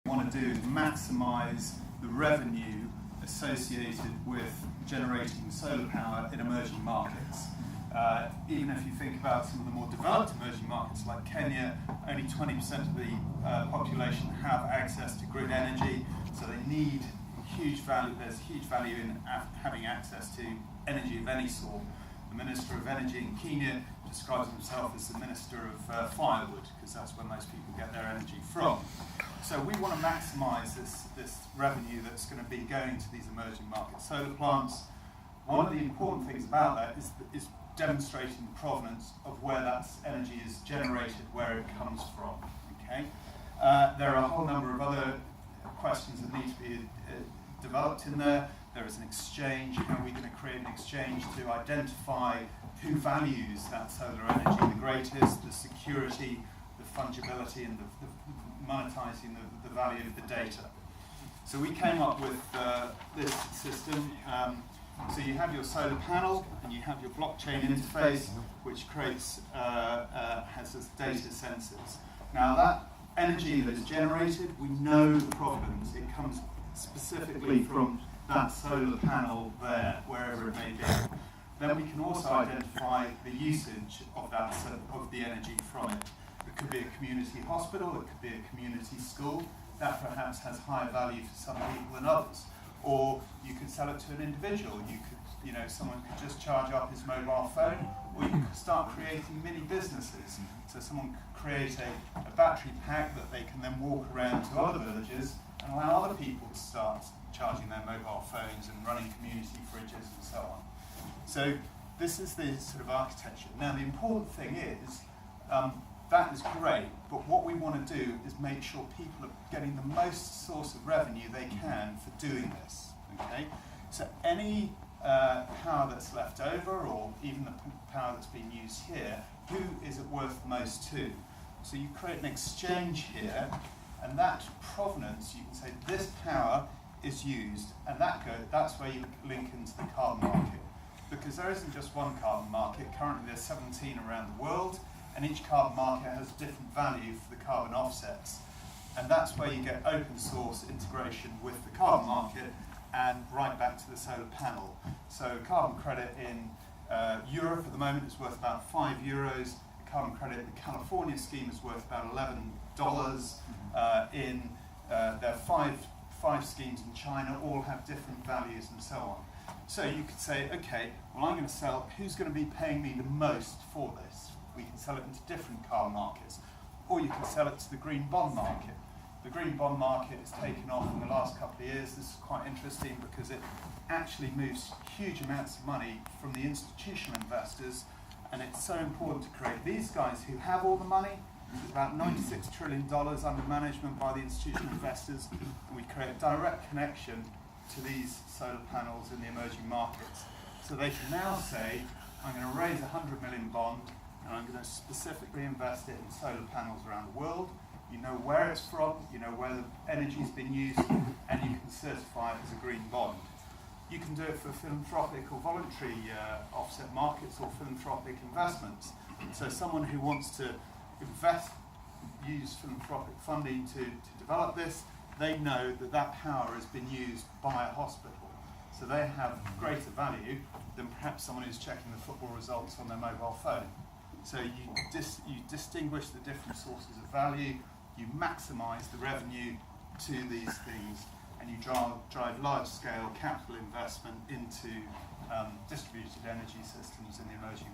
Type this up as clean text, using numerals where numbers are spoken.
want to do is maximise the revenue associated with generating solar power in emerging markets. Even if you think about some of the more developed emerging markets like Kenya, only 20% of the population have access to grid energy, so they need huge value. There's huge value in having access to energy of any sort. The Minister of Energy in Kenya describes himself as the Minister of Firewood, because that's where most people get their energy from. So we want to maximise this revenue that's going to be going to these emerging market solar plants. One of the important things about that is demonstrating the provenance of where that energy is generated, where it comes from. Okay, there are a whole number of other questions that need to be developed in there. There is an exchange. How are we going to create an exchange to identify who values that solar energy the greatest, the security, the fungibility, and the monetizing the value of the data? So we came up with this system. So you have your solar panel and you have your blockchain interface, which creates has this data sensors. Now that energy that is generated, we know the provenance. It comes specifically from that solar panel there, wherever it may be. Then we can also identify the usage of that of the energy from it. It could be a community hospital, it could be a community school. That perhaps has higher value for some people than others. Or you could sell it to an individual. Someone could just charge up his mobile phone, or you could start creating mini businesses. So someone could create a battery pack that they can then walk around to other villages and allow other people to start charging their mobile phones and running community fridges and so on. So this is the sort of architecture. Now the important thing is, that is great, but what we want to do is make sure people are getting the most source of revenue they can for doing this. Okay? So any power that's left over, or even the power that's being used here, who is it worth the most to? So you create an exchange here, and that provenance, you can say this power is used, and that's where you link into the carbon market. Because there isn't just one carbon market. Currently there's 17 around the world, and each carbon market has a different value for the carbon offsets. And that's where you get open source integration with the carbon market and right back to the solar panel. So carbon credit in Europe at the moment is worth about €5. The carbon credit in the California scheme is worth about $11. There are five schemes in China, all have different values and so on. So you could say, okay, well I'm going to sell, who's going to be paying me the most for this? We can sell it into different car markets, or you can sell it to the green bond market. The green bond market has taken off in the last couple of years. This is quite interesting because it actually moves huge amounts of money from the institutional investors, and it's so important to create these guys who have all the money. There's about $96 trillion under management by the institutional investors, and we create a direct connection to these solar panels in the emerging markets. So they can now say, I'm going to raise a 100 million bond, and I'm going to specifically invest it in solar panels around the world. You know where it's from, you know where the energy's been used, and you can certify it as a green bond. You can do it for philanthropic or voluntary offset markets or philanthropic investments. So someone who wants to use philanthropic funding to develop this, they know that that power has been used by a hospital. So they have greater value than perhaps someone who's checking the football results on their mobile phone. So you distinguish the different sources of value, you maximise the revenue to these things, and you drive large-scale capital investment into distributed energy systems in the emerging